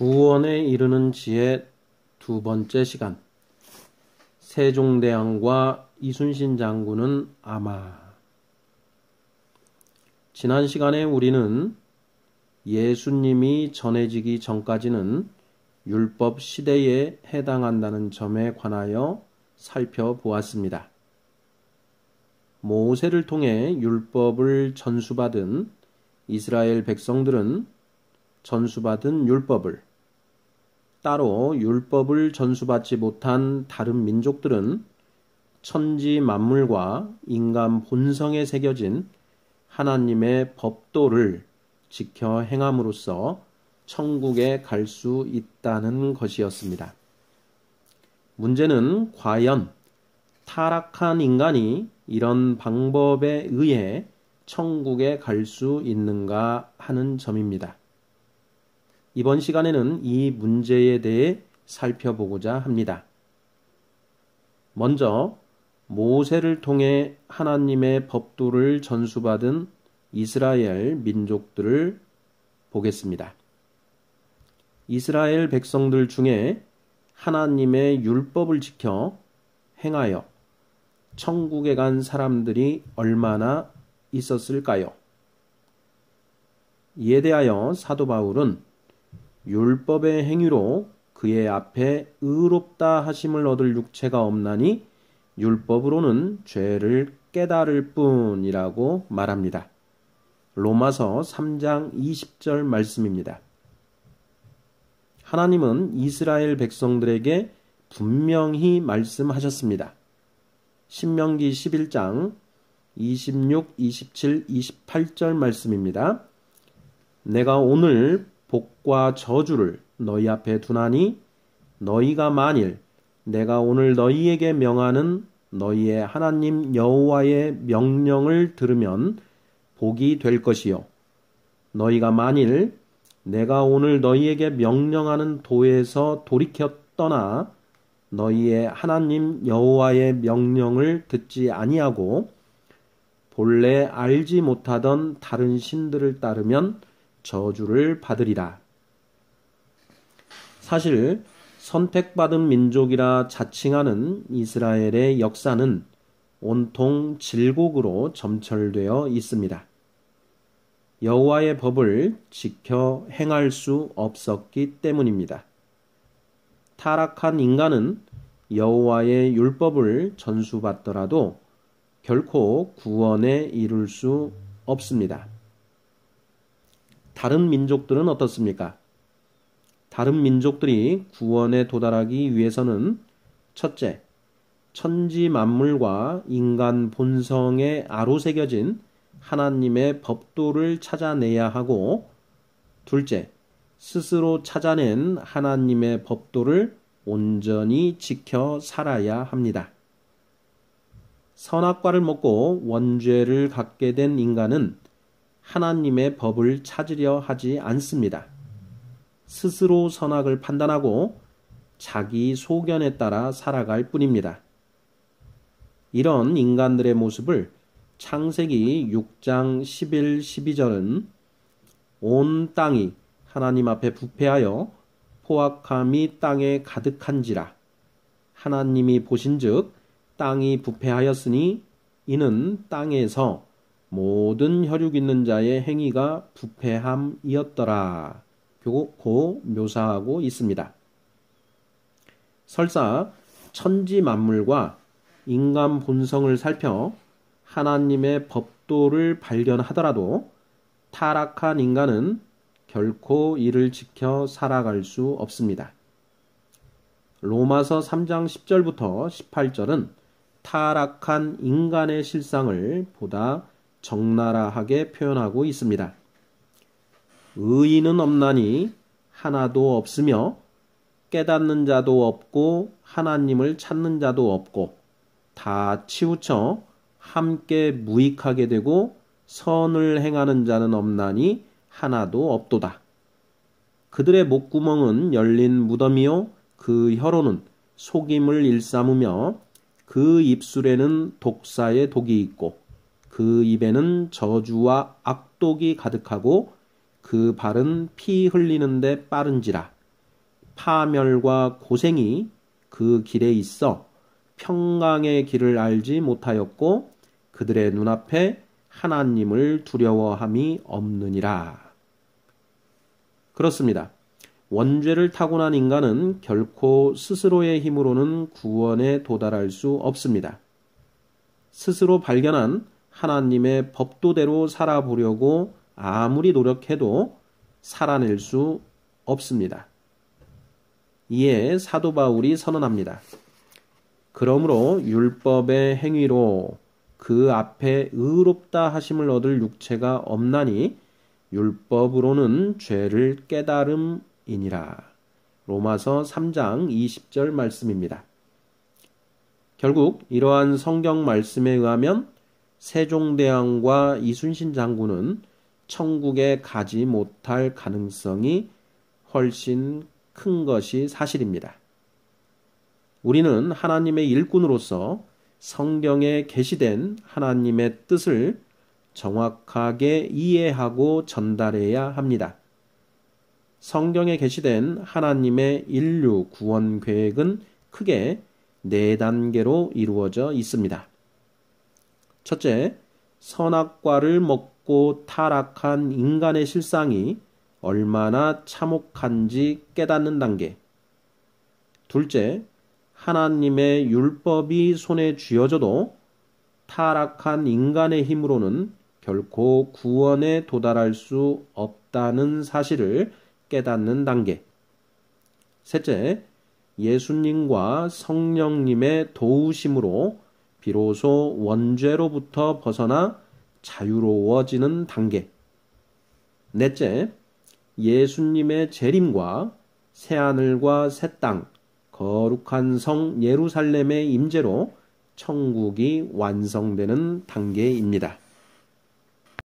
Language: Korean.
구원에 이르는 지혜 두 번째 시간. 세종대왕과 이순신 장군은 아마. 지난 시간에 우리는 예수님이 전해지기 전까지는 율법 시대에 해당한다는 점에 관하여 살펴보았습니다. 모세를 통해 율법을 전수받은 이스라엘 백성들은 전수받은 율법을, 따로 율법을 전수받지 못한 다른 민족들은 천지 만물과 인간 본성에 새겨진 하나님의 법도를 지켜 행함으로써 천국에 갈 수 있다는 것이었습니다. 문제는 과연 타락한 인간이 이런 방법에 의해 천국에 갈 수 있는가 하는 점입니다. 이번 시간에는 이 문제에 대해 살펴보고자 합니다. 먼저 모세를 통해 하나님의 법도를 전수받은 이스라엘 민족들을 보겠습니다. 이스라엘 백성들 중에 하나님의 율법을 지켜 행하여 천국에 간 사람들이 얼마나 있었을까요? 이에 대하여 사도 바울은 율법의 행위로 그의 앞에 의롭다 하심을 얻을 육체가 없나니 율법으로는 죄를 깨달을 뿐이라고 말합니다. 로마서 3장 20절 말씀입니다. 하나님은 이스라엘 백성들에게 분명히 말씀하셨습니다. 신명기 11장 26, 27, 28절 말씀입니다. 내가 오늘 복과 저주를 너희 앞에 두나니 너희가 만일 내가 오늘 너희에게 명하는 너희의 하나님 여호와의 명령을 들으면 복이 될 것이요 너희가 만일 내가 오늘 너희에게 명령하는 도에서 돌이켜 떠나 너희의 하나님 여호와의 명령을 듣지 아니하고 본래 알지 못하던 다른 신들을 따르면 저주를 받으리라. 사실 선택받은 민족이라 자칭하는 이스라엘의 역사는 온통 질곡으로 점철되어 있습니다. 여호와의 법을 지켜 행할 수 없었기 때문입니다. 타락한 인간은 여호와의 율법을 전수받더라도 결코 구원에 이룰 수 없습니다. 다른 민족들은 어떻습니까? 다른 민족들이 구원에 도달하기 위해서는 첫째, 천지 만물과 인간 본성에 아로새겨진 하나님의 법도를 찾아내야 하고, 둘째, 스스로 찾아낸 하나님의 법도를 온전히 지켜 살아야 합니다. 선악과를 먹고 원죄를 갖게 된 인간은 하나님의 법을 찾으려 하지 않습니다. 스스로 선악을 판단하고 자기 소견에 따라 살아갈 뿐입니다. 이런 인간들의 모습을 창세기 6장 11, 12절은 온 땅이 하나님 앞에 부패하여 포악함이 땅에 가득한지라 하나님이 보신즉 땅이 부패하였으니 이는 땅에서 모든 혈육 있는 자의 행위가 부패함이었더라 고 묘사하고 있습니다. 설사 천지 만물과 인간 본성을 살펴 하나님의 법도를 발견하더라도 타락한 인간은 결코 이를 지켜 살아갈 수 없습니다. 로마서 3장 10절부터 18절은 타락한 인간의 실상을 보다 적나라하게 표현하고 있습니다. 의인은 없나니 하나도 없으며 깨닫는 자도 없고 하나님을 찾는 자도 없고 다 치우쳐 함께 무익하게 되고 선을 행하는 자는 없나니 하나도 없도다. 그들의 목구멍은 열린 무덤이요 그 혀로는 속임을 일삼으며 그 입술에는 독사의 독이 있고 그 입에는 저주와 악독이 가득하고 그 발은 피 흘리는데 빠른지라 파멸과 고생이 그 길에 있어 평강의 길을 알지 못하였고 그들의 눈앞에 하나님을 두려워함이 없느니라. 그렇습니다. 원죄를 타고난 인간은 결코 스스로의 힘으로는 구원에 도달할 수 없습니다. 스스로 발견한 하나님의 법도대로 살아보려고 아무리 노력해도 살아낼 수 없습니다. 이에 사도 바울이 선언합니다. 그러므로 율법의 행위로 그 앞에 의롭다 하심을 얻을 육체가 없나니 율법으로는 죄를 깨달음이니라. 로마서 3장 20절 말씀입니다. 결국 이러한 성경 말씀에 의하면 세종대왕과 이순신 장군은 천국에 가지 못할 가능성이 훨씬 큰 것이 사실입니다. 우리는 하나님의 일꾼으로서 성경에 계시된 하나님의 뜻을 정확하게 이해하고 전달해야 합니다. 성경에 계시된 하나님의 인류 구원 계획은 크게 4단계로 이루어져 있습니다. 첫째, 선악과를 먹고 타락한 인간의 실상이 얼마나 참혹한지 깨닫는 단계. 둘째, 하나님의 율법이 손에 쥐어져도 타락한 인간의 힘으로는 결코 구원에 도달할 수 없다는 사실을 깨닫는 단계. 셋째, 예수님과 성령님의 도우심으로 비로소 원죄로부터 벗어나 자유로워지는 단계. 넷째, 예수님의 재림과 새하늘과 새 땅, 거룩한 성 예루살렘의 임재로 천국이 완성되는 단계입니다.